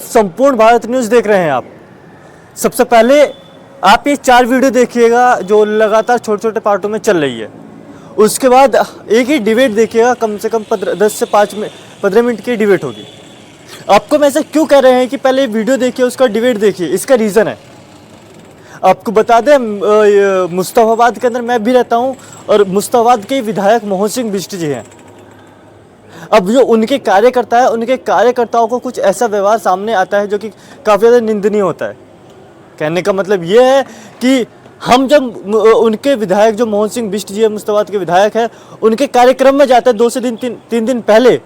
संपूर्ण भारत न्यूज़ देख रहे हैं आप। सबसे पहले आप ये 4 वीडियो देखिएगा जो लगातार छोटे छोटे पार्टों में चल रही है। उसके बाद एक ही डिबेट देखिएगा, कम से कम 10 से 15 मिनट की डिबेट होगी। आपको हम ऐसा क्यों कह रहे हैं कि पहले वीडियो देखिए उसका डिबेट देखिए, इसका रीज़न है। आपको बता दें, मुस्तफ़ाबाद के अंदर मैं भी रहता हूं और मुस्तफ़ाबाद के विधायक मोहन सिंह बिष्ट जी हैं। अब जो उनके कार्यकर्ता है, उनके कार्यकर्ताओं को कुछ ऐसा व्यवहार सामने आता है जो कि काफ़ी ज़्यादा निंदनीय होता है। कहने का मतलब ये है कि हम जब उनके विधायक जो मोहन सिंह बिष्ट जी है, मुस्तफ़ाबाद के विधायक है, उनके कार्यक्रम में जाते हैं 2 से 3 दिन पहले,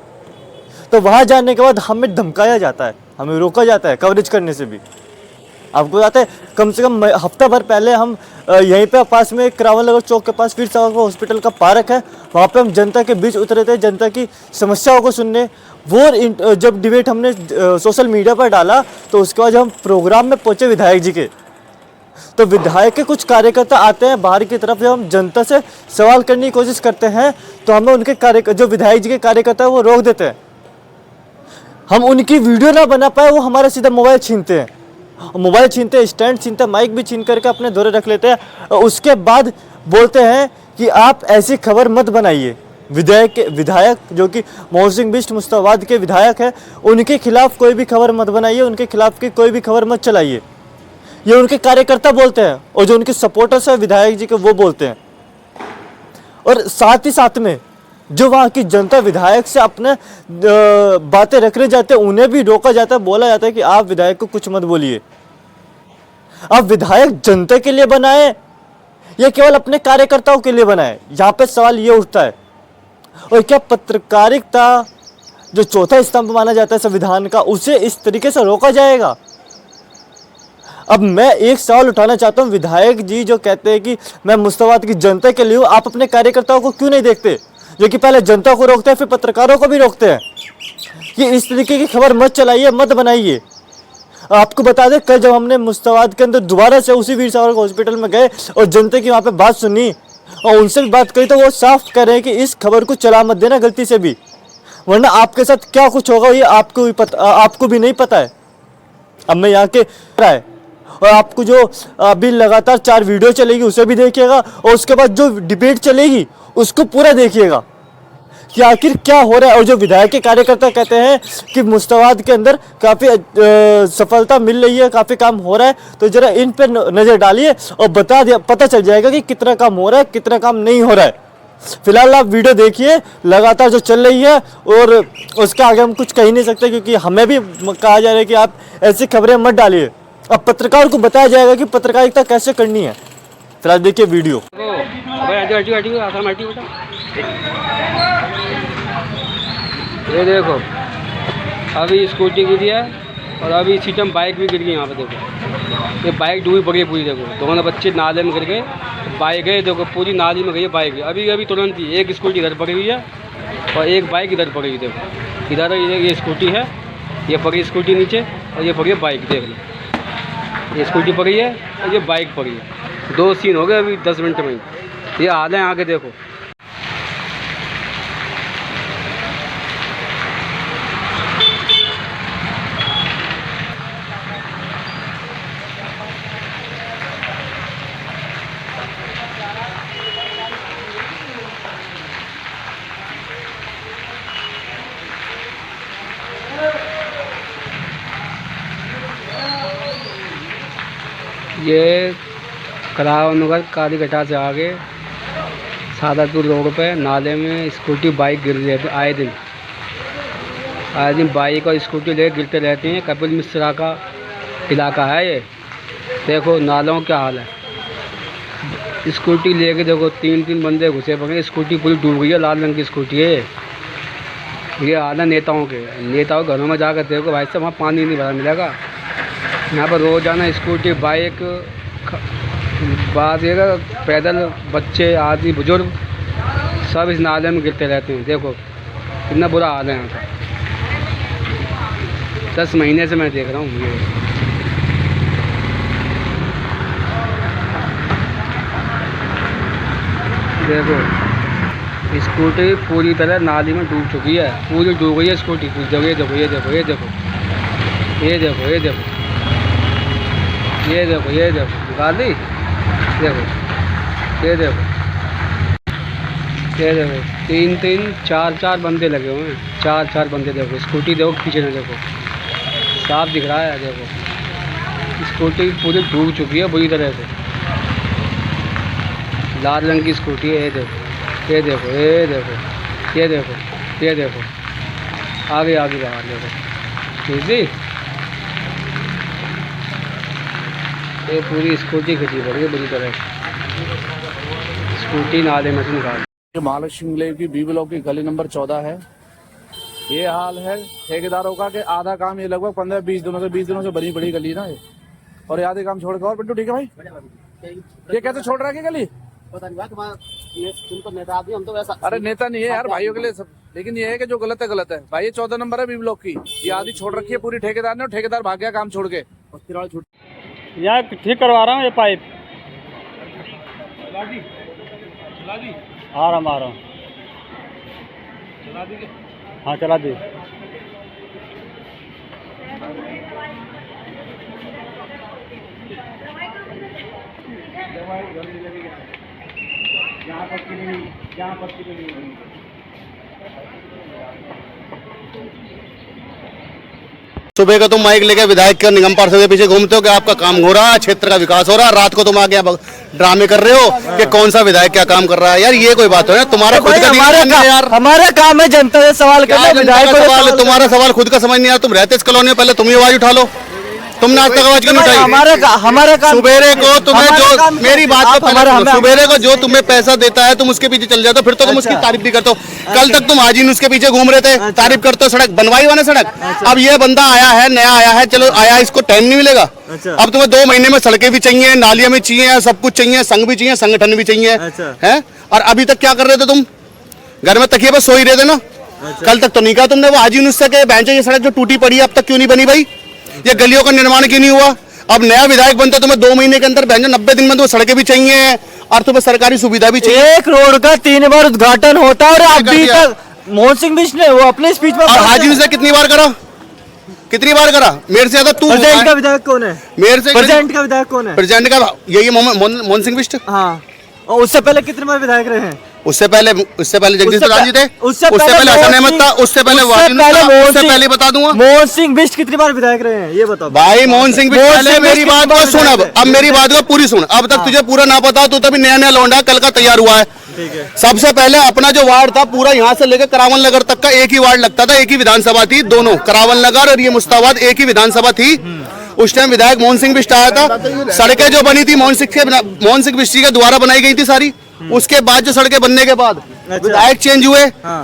तो वहाँ जाने के बाद हमें धमकाया जाता है, हमें रोका जाता है कवरेज करने से भी। आपको बताते हैं, कम से कम हफ्ता भर पहले हम यहीं पे पास में करावल नगर चौक के पास वीर सावरकर हॉस्पिटल का पार्क है, वहाँ पे हम जनता के बीच उतरे थे, जनता की समस्याओं को सुनने। वो जब डिबेट हमने सोशल मीडिया पर डाला तो उसके बाद जब हम प्रोग्राम में पहुँचे विधायक जी के, तो विधायक के कुछ कार्यकर्ता आते हैं बाहर की तरफ, जब हम जनता से सवाल करने की कोशिश करते हैं तो हमें उनके जो विधायक जी के कार्यकर्ता है वो रोक देते हैं। हम उनकी वीडियो ना बना पाए, वो हमारा सीधा मोबाइल छीनते हैं, मोबाइल छीनते हैं, स्टैंड छीनते हैं, माइक भी छीन करके अपने दौरे रख लेते हैं। और उसके बाद बोलते हैं कि आप ऐसी खबर मत बनाइए। विधायक जो कि मोहन सिंह बिष्ट मुस्तफ़ाबाद के विधायक है, उनके खिलाफ कोई भी खबर मत बनाइए, उनके खिलाफ की कोई भी खबर मत चलाइए। ये उनके कार्यकर्ता बोलते हैं और जो उनके सपोर्टर्स है विधायक जी के, वो बोलते हैं। और साथ ही साथ में जो वहाँ की जनता विधायक से अपने बातें रखने जाते हैं, उन्हें भी रोका जाता है, बोला जाता है कि आप विधायक को कुछ मत बोलिए। आप विधायक जनता के लिए बनाए या केवल अपने कार्यकर्ताओं के लिए बनाए? यहाँ पे सवाल ये उठता है। और क्या पत्रकारिता जो चौथा स्तंभ माना जाता है संविधान का, उसे इस तरीके से रोका जाएगा? अब मैं एक सवाल उठाना चाहता हूँ, विधायक जी जो कहते हैं कि मैं मुस्तफ़ाबाद की जनता के लिए हूँ, आप अपने कार्यकर्ताओं को क्यों नहीं देखते? जो कि पहले जनता को रोकते हैं, फिर पत्रकारों को भी रोकते हैं कि इस तरीके की खबर मत चलाइए, मत बनाइए। आपको बता दें, कल जब हमने मुस्तफ़ाबाद के अंदर दोबारा से उसी वीर सावरकर हॉस्पिटल में गए और जनता की वहाँ पे बात सुनी और उनसे भी बात करी, तो वो साफ कह रहे हैं कि इस खबर को चला मत देना गलती से भी, वरना आपके साथ क्या कुछ होगा ये आपको भी नहीं पता है। अब मैं यहाँ के है, और आपको जो अभी लगातार 4 वीडियो चलेगी उसे भी देखिएगा, और उसके बाद जो डिबेट चलेगी उसको पूरा देखिएगा कि आखिर क्या हो रहा है। और जो विधायक के कार्यकर्ता कहते हैं कि मुस्तफ़ाबाद के अंदर काफ़ी सफलता मिल रही है, काफ़ी काम हो रहा है, तो ज़रा इन पर नज़र डालिए और पता चल जाएगा कि कितना काम हो रहा है, कितना काम नहीं हो रहा है। फिलहाल आप वीडियो देखिए लगातार जो चल रही है, और उसका आगे हम कुछ कह ही नहीं सकते, क्योंकि हमें भी कहा जा रहा है कि आप ऐसी खबरें मत डालिए। अब पत्रकार को बताया जाएगा कि पत्रकारिता कैसे करनी है। फिलहाल देखिए वीडियो। ये देखो, अभी स्कूटी गिरी है और अभी सीटम बाइक भी गिर गई। यहाँ पे देखो, ये बाइक डूबी पड़ी है पूरी। देखो, दोनों बच्चे नाले में गिर गए, बाइक गए, देखो पूरी नाली में गई है बाइक। अभी तुरंत ही एक स्कूटी इधर पड़ी हुई है और एक बाइक इधर पड़ी हुई। देखो इधर ये स्कूटी है, ये पड़ी स्कूटी नीचे, और ये पड़ी है बाइक। देख लो, ये स्कूटी पड़ी है और ये बाइक पड़ी है। 2 सीन हो गए अभी 10 मिनट में। ये हाल है आगे देखो। ये करावल नगर कालीघटा से आगे सादापुर रोड पे नाले में स्कूटी बाइक गिर रही है। आए दिन बाइक और स्कूटी ले गिरते रहते हैं। कपिल मिश्रा का इलाका है ये। देखो नालों का हाल है। स्कूटी लेके देखो 3 बंदे घुसे पड़े, स्कूटी पूरी डूब गई है। लाल रंग की स्कूटी है ये। हाल है नेताओं घरों में जाकर देखो भाई साहब, वहाँ पानी नहीं भरा मिलेगा। यहाँ पर रोजाना स्कूटी बाइक, बात ये पैदल बच्चे आदमी बुजुर्ग सब इस नाले में गिरते रहते हैं। देखो कितना बुरा हाल है यहाँ का। 10 महीने से मैं देख रहा हूँ ये। देखो स्कूटी पूरी तरह नाली में डूब चुकी है, पूरी डूब गई है स्कूटी पूरी जगह। देखो ये देखो, ये देखो ये देखो ये देखो ये देखो ये देखो निकाल दी। देखो ये देखो ये देखो 3-3 4-4 बंदे लगे हुए हैं। 4-4 बंदे। देखो स्कूटी देखो पीछे ना देखो साफ दिख रहा है। देखो स्कूटी पूरी डूब चुकी है बुरी तरह से। लाल रंग की स्कूटी है। ये देखो ये देखो ये देखो ये देखो ये देखो आगे आगे बाहर देखो ठीक है। ये पूरी स्कूटी खींची पड़ी है बुरी तरह। स्कूटी नाले में से निकाल। ये महालक्ष्मी लेव की बी ब्लॉक की गली नंबर 14 है। ये हाल है ठेकेदारों का कि आधा काम ये लगभग 15-20 दिनों से बनी पड़ी गली ना ये, और ये आधे काम छोड़ के। और पिंटू ठीक है भाई, ये कैसे छोड़ रहा है गली? पता नहीं तुम तो नेता आदमी, हम तो वैसा। अरे नेता नहीं है यार, भाइयों के लिए सब। लेकिन ये है कि जो गलत है गलत है भाई। ये 14 नंबर है बी ब्लॉक की, ये आधी छोड़ रखी है पूरी ठेकेदार ने, और ठेकेदार भाग गया काम छोड़ के। यहाँ ठीक करवा रहा हूँ ये पाइप। आ रहा हूँ हाँ चला दी। सुबह का तुम माइक लेके विधायक के निगम पार्षद के पीछे घूमते हो कि आपका काम हो रहा है, क्षेत्र का विकास हो रहा है। रात को तुम आगे ड्रामे कर रहे हो कि कौन सा विधायक क्या काम कर रहा है। यार ये कोई बात है? तुम्हारा खुद का यार हमारा काम है जनता से सवाल करना। विधायक का सवाल, तुम्हारा सवाल खुद का समझ नहीं आ रहा। तुम रहते इस कॉलोनी में, पहले तुम ही आवाज उठा लो। तुमने आज तक आवाज क्यों नहीं उठाई? हमारा काम सुबेरे को तुम्हें जो मेरी बात को सुबेरे को जो तुम्हें पैसा देता है तुम उसके पीछे चल जाते हो, फिर तो तुम उसकी तारीफ भी करते हो। कल तक तुम हाजी उसके पीछे घूम रहे थे, तारीफ करते हो। सड़क बनवाई वाले सड़क। अब ये बंदा आया है, नया आया है, चलो आया, इसको टाइम नहीं मिलेगा। अब तुम्हें 2 महीने में सड़कें भी चाहिए, नालियां भी चाहिए, सब कुछ चाहिए, संघ भी चाहिए, संगठन भी चाहिए है। और अभी तक क्या कर रहे थे तुम? घर में तकिए पर सो ही रहे थे ना। कल तक तो नहीं कहा तुमने वो हाजी उससे के बेंच ये सड़क जो टूटी पड़ी है अब तक क्यों नहीं बनी भाई? ये गलियों का निर्माण क्यों नहीं हुआ? अब नया विधायक बनता तुम्हें 2 महीने के अंदर 90 दिन में तुम्हें सड़कें भी चाहिए और तुम्हें सरकारी सुविधा भी चाहिए। 1 रोड का 3 बार उद्घाटन होता है और अभी तक मोहन सिंह बिष्ट ने वो अपने स्पीच में। और हाजी से कितनी बार करा? कितनी बार करा? मेरे से ज्यादा तू। प्रेजेंट का विधायक कौन है? मेरे से प्रेजेंट का विधायक कौन है? प्रेजेंट का यही मोहन सिंह बिष्ट। हाँ, और उससे पहले कितने बार विधायक रहे हैं? उससे पहले जगदीश प्रधान जी थे, उससे पहले हसन अहमद था, उससे पहले बता दूंगा मोहन सिंह बिष्ट कितनी बार विधायक रहे हैं ये बताओ भाई। मोहन सिंह बिष्ट, पहले मेरी बात को सुन। अब मेरी बात को पूरी सुन। अब तक तुझे पूरा ना पता तो तभी नया लौंडा कल का तैयार हुआ है। सबसे पहले अपना जो वार्ड था पूरा यहाँ से लेकर करावल नगर तक का एक ही वार्ड लगता था, एक ही विधानसभा थी, दोनों करावल नगर और ये मुस्ताबाद एक ही विधानसभा थी। उस टाइम विधायक मोहन सिंह बिष्ट आया था। सड़कें जो बनी थी मोहन सिंह बिष्ट के द्वारा बनाई गई थी सारी। उसके बाद जो सड़कें बनने के बाद विधायक चेंज हुए,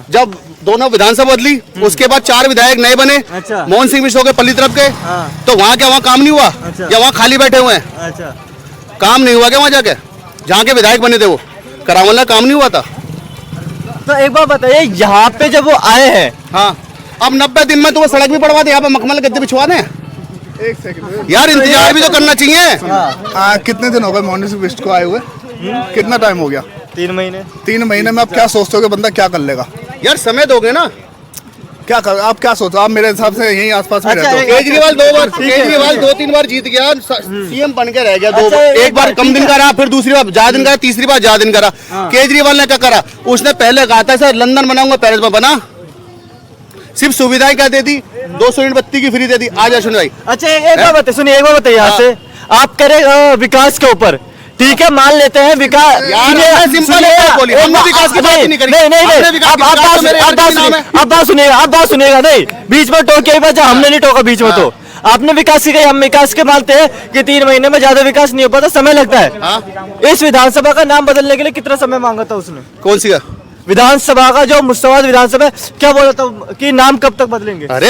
जब दोनों विधानसभा बदली, उसके बाद 4 विधायक नए बने। मोहन सिंह बिष्ट हो गए पल्ली तरफ के। तो वहाँ क्या वहाँ काम नहीं हुआ या वहाँ खाली बैठे हुए हैं? काम नहीं हुआ क्या वहाँ जाके? जहाँ के विधायक बने थे वो करावल काम नहीं हुआ था? तो एक बार बताइए, यहाँ पे जब वो आए हैं, हाँ, अब 90 दिन में तुम्हें सड़क भी पड़वा दे, यहाँ पे मखमल गद्दे बिछवा दें। एक सेकंड यार, इंतजार भी तो करना चाहिए। कितने दिन हो गए मोहन सिंह बिष्ट को आए हुए? कितना टाइम हो गया? 3 महीने। 3 महीने में आप क्या सोचते हो कि बंदा क्या कर लेगा? यार समय दोगे ना? क्या कर, आप क्या सोचो? आप मेरे हिसाब से यहीं आसपास में रहते हो। केजरीवाल 2 बार जीत गया, सीएम बन के रह गया 2 बार। एक बार कम दिन का रहा, फिर दूसरी बार ज्यादा दिन का, तीसरी बार ज्यादा दिन का रहा। केजरीवाल ने क्या करा? उसने पहले कहा था सर लंदन बनाऊंगा, पेरिस में बना। सिर्फ सुविधाएं क्या दे दी? 200 यूनिट बत्ती की फ्री दे दी। आज सुन भाई। अच्छा एक बार बताइए, सुनिए एक बार बताइए। यहाँ से आप करें विकास के ऊपर, ठीक है, मान लेते हैं विकास। सिंपल है, बोलिए हमने विकास की बात नहीं करी। नहीं, आप बात सुनिएगा। नहीं, बीच में टोके ही बचा, हमने नहीं टोका बीच में। तो आपने विकास की कही, हम विकास के मानते हैं कि 3 महीने में ज्यादा विकास नहीं हो पाता, समय लगता है। इस विधानसभा का नाम बदलने के लिए कितना समय मांगा था उसने? कौन सी विधानसभा का जो मुस्ताबाद विधानसभा, क्या बोला था कि नाम कब तक बदलेंगे? अरे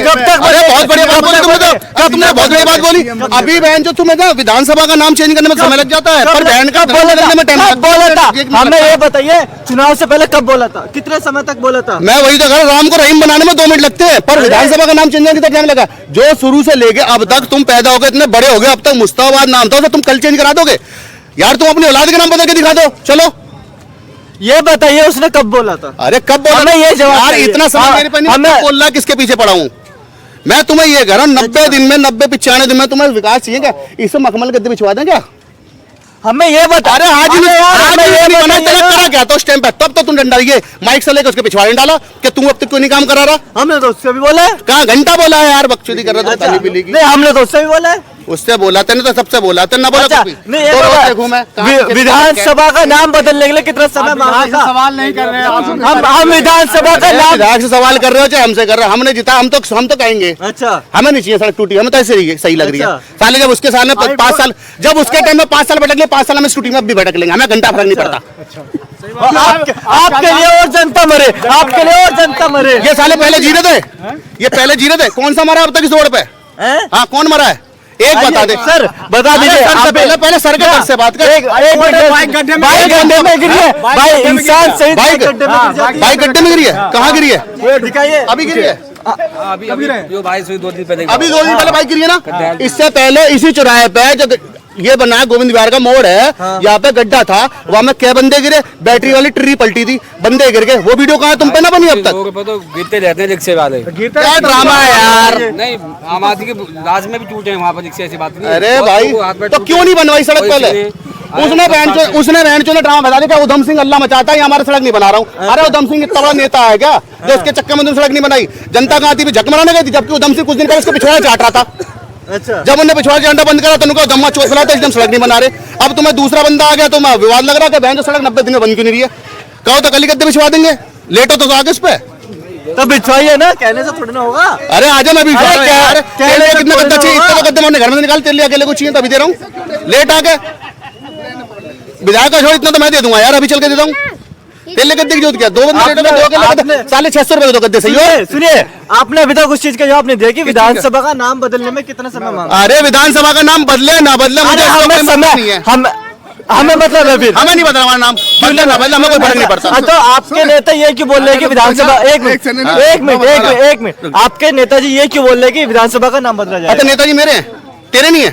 कब तक? अरे बहुत बड़ी बात बोली तुमने। तो तुमने बहुत बड़ी बात बोली। अभी बहन जो तुम्हें ना विधानसभा का नाम चेंज करने में समय लग जाता है, पर बहन का बोला था हमें ये बताइए, चुनाव से पहले कब बोला था? कितने समय तक बोला था? मैं वही तो कह रहा हूं, राम को रहीम बनाने में 2 मिनट लगते हैं, पर विधानसभा का नाम चेंज करने कितना टाइम लगा? जो शुरू से लेके अब तक तुम पैदा हो गए, इतने बड़े हो गए, अब तक मुस्ताबाद नाम था, तुम कल चेंज करा दोगे? यार तुम अपनी औलाद के नाम बदल के दिखा दो। चलो ये बताइए उसने कब बोला था? अरे कब बोला? हमें ये जवाब यार इतना समय मेरे पे नहीं, बोल रहा किसके पीछे पड़ा हूँ मैं तुम्हें ये कह रहा हूँ 90 दिन में 90-95 दिन में तुम्हें विकास चाहिए क्या? इससे मखमल गद्दे बिछवा दें क्या? हमें ये बता, अरे आज अरे यार, हमें ये नहीं बना बताइए करा क्या तो उस टाइम पे? तब तो तुम डंडा ये माइक से लेकर उसके पिछवाड़े डाला कि तू अब तक क्यों नहीं काम करा रहा? हमने तो उससे भी बोला है। कहाँ घंटा बोला है यार, बकचोदी कर रहा था ताली पीली की। नहीं, हमने तो उससे भी बोला है। उससे बोला तेने तो सबसे बोला तेने ना बोला अच्छा, कुछ भी। नहीं, ये तो बोला, रोते घूमे विधानसभा का नाम बदलने के लिए कितना समय मांगा था? सवाल नहीं कर रहे हैं हम विधानसभा का नाम। विधायक से सवाल कर रहे हो चाहे हमसे कर रहे हो, हमने जीता, हम तो कहेंगे अच्छा, हमें नहीं चाहिए सड़क टूटी, हमें तो ऐसे सही लग रही है। अच्छा। साले जब उसके साल में 5 साल, जब उसके टाइम में 5 साल भटक ले, 5 साल में स्कूटी में भी भटक लेंगे, हमें घंटा फर्क नहीं पड़ता। आपके लिए और जनता मरे, आपके लिए और जनता मरे। ये साले पहले जी रहे थे, ये पहले जी रहे थे। कौन सा मरा अब तक इस रोड पे? हाँ कौन मरा है? एक बता दे सर, बता दीजिए। सर से पहले सर के दर से बात कर। एक बाइक गड्ढे में गिरी है, भाई इंसान सही बाइक गड्ढे में गिर जाती है। बाइक गड्ढे में गिरी है? कहाँ गिरी है? वो दिखाइए। अभी गिरी है? अभी जो भाई से 2 दिन पहले अभी 2 दिन पहले बाइक गिरी है ना? इससे पहले इसी चौराहे पे जो ये बना है गोविंद विहार का मोड़ है, यहाँ पे गड्ढा था, वहाँ में क्या बंदे गिरे, बैटरी वाली ट्री पलटी थी, बंदे गिर गए। वो वीडियो कहाँ तुम पे ना बनी अब तक? लोगों पे तो गिरते रहते हैं रिक्शे वाले। क्या ड्रामा है यार। नहीं, आम आदमी के राज में भी टूटे हैं वहाँ पर रिक्शे, ऐसी बात नहीं है। अरे बहुत भाई लोगों को हाथ पैर तो टूटे क्यों नहीं बनवाई सड़क और पहले? इसलिए- उसने बहन चो ने ड्रामा बता दिया उधम सिंह अल्लाह मचाता है, ये हमारे सड़क नहीं बना रहा हूँ। अरे उधम सिंह इतना बड़ा नेता है क्या जो उसके चक्कर में तुम सड़क नहीं बनाई? जनता कहाँ थी? झक मराने गई थी, जबकि उधम सिंह कुछ दिन पहले उसको पिछवाड़ा चाट रहा था। अच्छा, जब उन्होंने पिछवाड़ा चाटना बंद करा तो उनको धम्मा चोट फैला था, एकदम सड़क नहीं बना रहे। अब तुम्हें दूसरा बंदा आ गया तो मैं विवाद लग रहा है कि बहन जो सड़क 90 दिन में बन क्यों नहीं रही है? कहो तो कल गद्दे बिछवा देंगे, लेटो तो आगे इस पे। तो बिछवाइए ना, कहने से थोड़ी ना होगा। अरे आजा, मैं भी अरे क्या- यार, क्या तेरे लिए लेकर कितने कोई गद्दे ना चाहिए? होगा? इतना गद्दे मैंने घर में से निकाल, तेरे लिए अकेले को चाहिए तो अभी दे रहा हूँ। लेट आके विधायक का छोड़, इतना तो मैं दे दूंगा यार, अभी चल के देता हूँ। तेरे लिए गद्दे की जरूरत क्या? 2 बंदे लेटो, 2 अकेले गद्दे, साले 600 रुपए दे दो गद्दे, सही है? सुनिए, आपने अभी तक उस चीज का जवाब नहीं दिया कि विधानसभा का नाम बदलने में कितना समय मांगा। अरे विधानसभा का नाम बदले ना बदले मुझे अरे इसका हमें कोई मतलब समय नहीं है। हमें मतलब है फिर। हमें नहीं पता हमारा नाम बदले ना बदले, हमें कोई फर्क नहीं पड़ता। तो आपके नेता ये क्यों बोल रहे हैं कि विधानसभा, एक मिनट, आपके नेताजी ये क्यों बोल रहे हैं कि विधानसभा का नाम बदला जाए? अच्छा नेताजी मेरे हैं, तेरे नहीं है?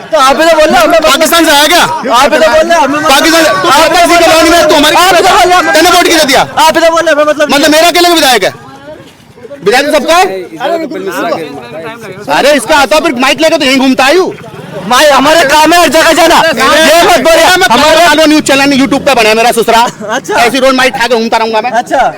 तो आप ही तो बोल रहे हैं, पाकिस्तान से आया क्या? आप ही तो बोल रहे हैं, हमें पाकिस्तान से तू आपका इसी कॉलोनी में, तू हमारी तेने वोट किया दिया? आप ही तो बोल रहे हैं, मतलब मेरा अकेले का विधायक है? विधायक सबका है? अरे इसका आता फिर माइक लेकर तो यहीं घूमता आयु। भाई हमारे काम है हर जगह जाना, ये मत बोलिए। हमारे न्यूज चैनल यूट्यूब पे बना है मेरा ससुरा। अच्छा। ऐसी रोड माइक खा के घूमता रहूंगा मैं। अच्छा,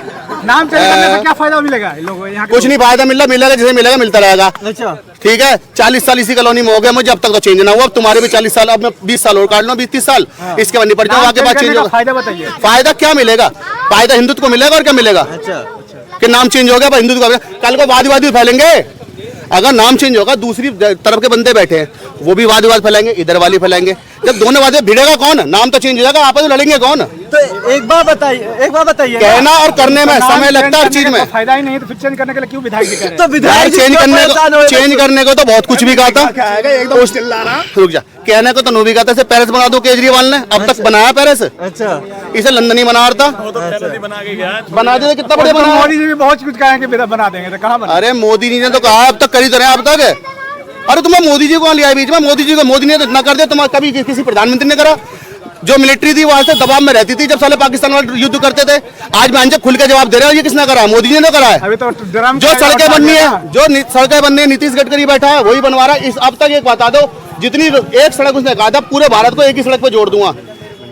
नाम चेंज करने से क्या फायदा मिलेगा इन लोगों को यहाँ? कुछ नहीं फायदा मिलेगा, जैसे मिलेगा मिलता रहेगा। अच्छा, ठीक है, 40 साल इसी कॉलोनी में हो गए मुझे, अब तक तो चेंज ना हुआ। अब तुम्हारे भी 40 साल, अब मैं 20 साल और काट लूं, 20-30 साल, इसके बाद निपट जाऊंगा, आगे बात चेंज होगा। फायदा बताइए। फायदा क्या मिलेगा? फायदा हिंदुत्व को मिलेगा और क्या मिलेगा? अच्छा, कि नाम चेंज हो गया, हिंदुत्व का कल को वाद विवाद भी फैलेंगे। अगर नाम चेंज होगा, दूसरी तरफ के बंदे बैठे हैं वो भी वाद विवाद फैलाएंगे, इधर वाली फैलाएंगे। जब दोनों वादे भिड़ेगा कौन? नाम तो चेंज हो जाएगा, आपस में लड़ेंगे कौन? तो एक बार बताइए ना। कहना और करने में समय लगता है हर चीज में। फायदा ही नहीं है तो फिर चेंज करने के लिए क्यों विधायक जी कर रहे हैं? तो विधायक चेंज करने को तो बहुत कुछ भी कहा था। रुक जा, कहने को तो नो भी कहा था, इसे पेरिस बना दो केजरीवाल ने, अब तक बनाया पेरिस? अच्छा, इसे लंदन ही बना रहा था, बना दिया, कितना बढ़िया बना। मोदी जी भी बहुत कुछ कहे कि बना देंगे, तो कहाँ बना? अरे मोदी जी ने तो कहा, अब तक करी तो रहे अब तक। अरे तुम्हें मोदी जी को लिया बीच में? मोदी ने तो इतना कर दिया, तुम्हारा कभी किसी प्रधानमंत्री ने करा? जो मिलिट्री थी वहां से दबाव में रहती थी जब साले पाकिस्तान वाले युद्ध करते थे। आज मैं खुल के जवाब दे रहा हूँ, ये किसने करा? मोदी जी ने करा है। अभी तो जो सड़कें बननी है, सड़कें बननी है, नीतीश गडकरी बैठा है वही बनवा रहा है। अब तक एक बता दो, जितनी एक सड़क उसने कहा था पूरे भारत को एक ही सड़क पे जोड़ दूंगा,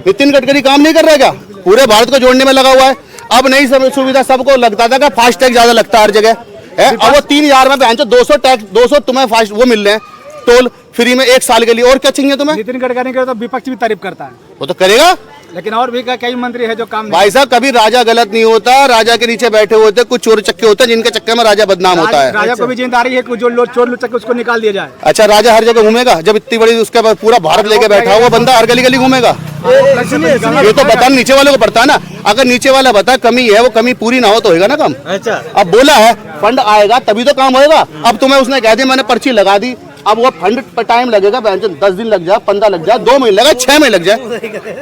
नितिन गडकरी काम नहीं कर रहा क्या? पूरे भारत को जोड़ने में लगा हुआ है। अब नई सुविधा सबको लगता था कि फास्ट टैग ज्यादा लगता है हर जगह है, अब वो 3000 में 200 टैक्स 200 तुम्हें फास्ट वो मिल रहे हैं, टोल फ्री में 1 साल के लिए। और क्या चाहिए तुम्हें? नितिन गडकरी के तो विपक्ष भी तारीफ करता है, वो तो करेगा, लेकिन और भी कई मंत्री है जो काम नहीं। भाई साहब कभी राजा गलत नहीं होता, राजा के नीचे बैठे होते कुछ चोर चक्के होते हैं जिनके चक्कर में राजा बदनाम होता है। राजा को भी जिम्मेदारी है कि जो लोग चोर लुच्चे उसको निकाल दिया जाए। अच्छा, राजा हर जगह घूमेगा? जब इतनी बड़ी उसके बाद पूरा भारत लेके बैठा हुआ बंदा हर गली गली घूमेगा? ये तो बता नीचे वाले को पड़ता है ना। अगर नीचे वाला बता कमी है, वो कमी पूरी ना हो तो होगा ना काम। अच्छा, अब बोला है फंड आएगा तभी तो काम होएगा। अब तुम्हें उसने कह दिया मैंने पर्ची लगा दी, अब वो फंड पर टाइम लगेगा, 10 दिन लग जाए, 15 लग जाए, 2 महीने लगे, 6 महीने लग जाए,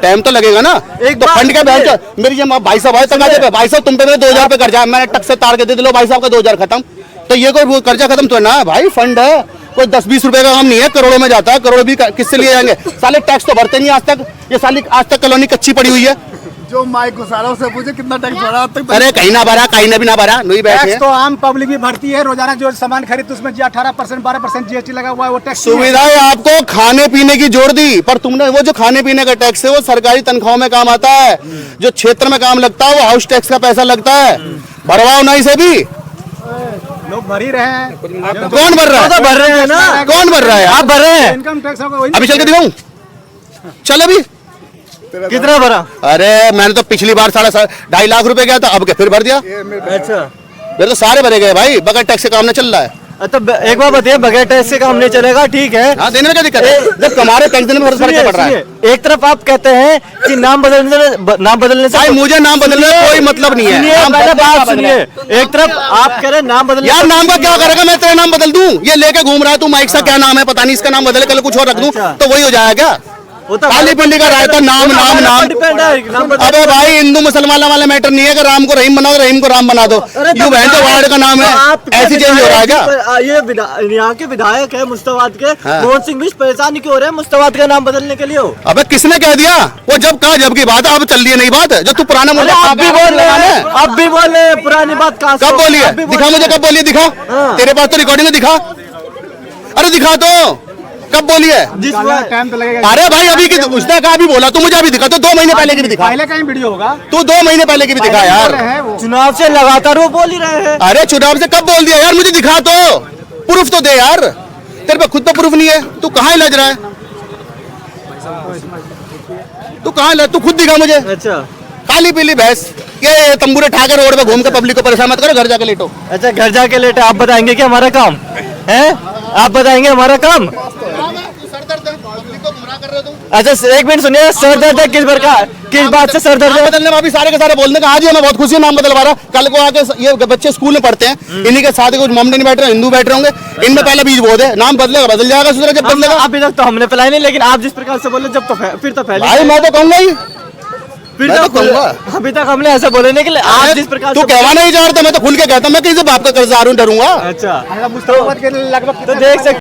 टाइम तो लगेगा ना। एक तो फंड का मेरी जब भाई साहब आए तक पे, भाई साहब तुम पे मेरे 2000 पे कर्जा, मैंने टक से तार के दे दिलो भाई साहब का 2000 खत्म। तो ये कोई कर्जा खत्म तो है ना भाई? फंड है, कोई 10-20 रुपए का काम नहीं है, करोड़ों में जाता है। करोड़ भी किससे लिए जाएंगे? साले टैक्स तो भरते नहीं आज तक। ये साली आज तक कॉलोनी कच्ची पड़ी हुई है, जो माइक घुसा रहा उससे पूछे कितना टैक्स भरा अब तक। अरे कहीं ना भरा, कहीं ना भी ना भरा, नहीं बैठे टैक्स तो आम पब्लिक भी भरती है, रोजाना जो सामान खरीद उसमें 18% 12% जीएसटी लगा हुआ है, वो टैक्स सुविधाएं आपको खाने पीने की जोड़ दी, पर तुमने वो जो खाने पीने का टैक्स है वो सरकारी तनख्वाहों में काम आता है, जो क्षेत्र में काम लगता है वो हाउस टैक्स का पैसा लगता है, भरवाओ ना इसे भी। लोग भर ही रहे हैं। कौन भर रहा है? भर रहे हैं ना, कौन भर रहा है? आप भर रहे हैं। इनकम टैक्स होगा वही। अभी चल के दिखाऊं? चल अभी। कितना भरा? अरे मैंने तो पिछली बार 2.5 लाख रुपए गया था, अब क्या फिर भर दिया? अच्छा, मेरे तो सारे भरे गए भाई, बगैर टैक्स से काम नहीं चल रहा है। तो एक बार बताइए, बगैर टैक्स से काम नहीं चलेगा, ठीक है। हाँ, देने में क्या दिक्कत है? जब हमारे टैक्स देने में फर्क क्या पड़ रहा है? एक तरफ आप कहते हैं कि नाम बदलने से भाई मुझे नाम बदलने का कोई मतलब नहीं है। सुनिए, नाम पहले बदलने का बात बदलना है। सुनिए। एक तरफ आप कह रहे हैं नाम बदलने, यार नाम का क्या करेगा? मैं तेरा नाम बदल दूं? ये लेके घूम रहा है तू माइक सा, क्या नाम है पता नहीं, इसका नाम बदले कल कुछ और रख दूं अच्छा। तो वही हो जाएगा क्या? वो तो काली पिंडी का रायता, नाम नाम नाम। डिपेंड है, नाम बदल- अबे भाई हिंदू मुसलमान वाला मैटर नहीं है कि राम को रहीम बना दो, रहीम को राम बना दो। अरे यू बहन तो वार्ड का नाम तो है, आप ऐसी चेंज हो रहा है क्या? ये यहाँ के विधायक है मुश्ताबाद के, हाँ। मोहन सिंह भी परेशान क्यों हो रहे हैं मुश्ताबाद का नाम बदलने के लिए? हो अबे किसने कह दिया? वो जब कहा जब की बात है, अब चल रही है नई बात, जो तू पुराना अरे मुद्दा आप भी बोल रहे हैं, आप भी बोल रहे हैं पुरानी बात कहाँ से? कब बोली है? आप भी बोल दिखा रहे मुझे, हैं। कब बोली है? दिखा। हाँ। तेरे पास तो रिकॉर्डिंग है, दिखा। अरे दिखा तो, कब बोली है? जिस टाइम तो लगेगा। अरे भाई अभी की उसने कहा भी बोला, तू मुझे अभी दिखा, तो 2 महीने पहले की भी दिखा, पहले कहीं वीडियो होगा। तू 2 महीने पहले की भी दिखा यार। है वो। चुनाव से लगातार वो बोल ही रहे हैं। अरे चुनाव से कब बोल दिया यार? मुझे दिखा तो, प्रूफ तो दे यार। तेरे पे खुद तो प्रूफ नहीं है, तू कहाँ लज रहा है? तू कहाँ, तू खुद दिखा मुझे। अच्छा काली पीली भैंस ये तंबूरे ठाकर रोड पे घूम के पब्लिक को परेशान मत करो, घर जाके लेटो। अच्छा, घर जाके लेटे आप बताएंगे कि हमारा काम है? आप बताएंगे हमारा काम? अच्छा एक मिनट सुनिए, सर दर्द है किस बार का, किस बात से सर दर्द है? बदलने में अभी सारे के सारे बोलने का आज ही हमें बहुत खुशी है, नाम बदलवा रहा। कल को आके ये बच्चे स्कूल में पढ़ते हैं, इन्हीं के साथ कुछ मोमडन बैठ रहे हैं, हिंदू बैठ रहे होंगे, इनमें पहले बीज बो दे, नाम बदलेगा बदल जाएगा, सुधरा जब बदलेगा। अभी तक तो हमने फैलाई नहीं, लेकिन आप जिस प्रकार से बोले जब तो फिर तो फैली, भाई मैं तो कहूंगा ही, फिर मैं तो कहूंगा। अभी तक हमने ऐसा बोले नहीं कि आप जिस प्रकार तू से कहवा नहीं चाहता, मैं तो खुल के कहता हूं, मैं किसी बाप का कर्जदार हूं, डरूंगा। अच्छा मुस्तफाबाद के लगभग तो देख सकते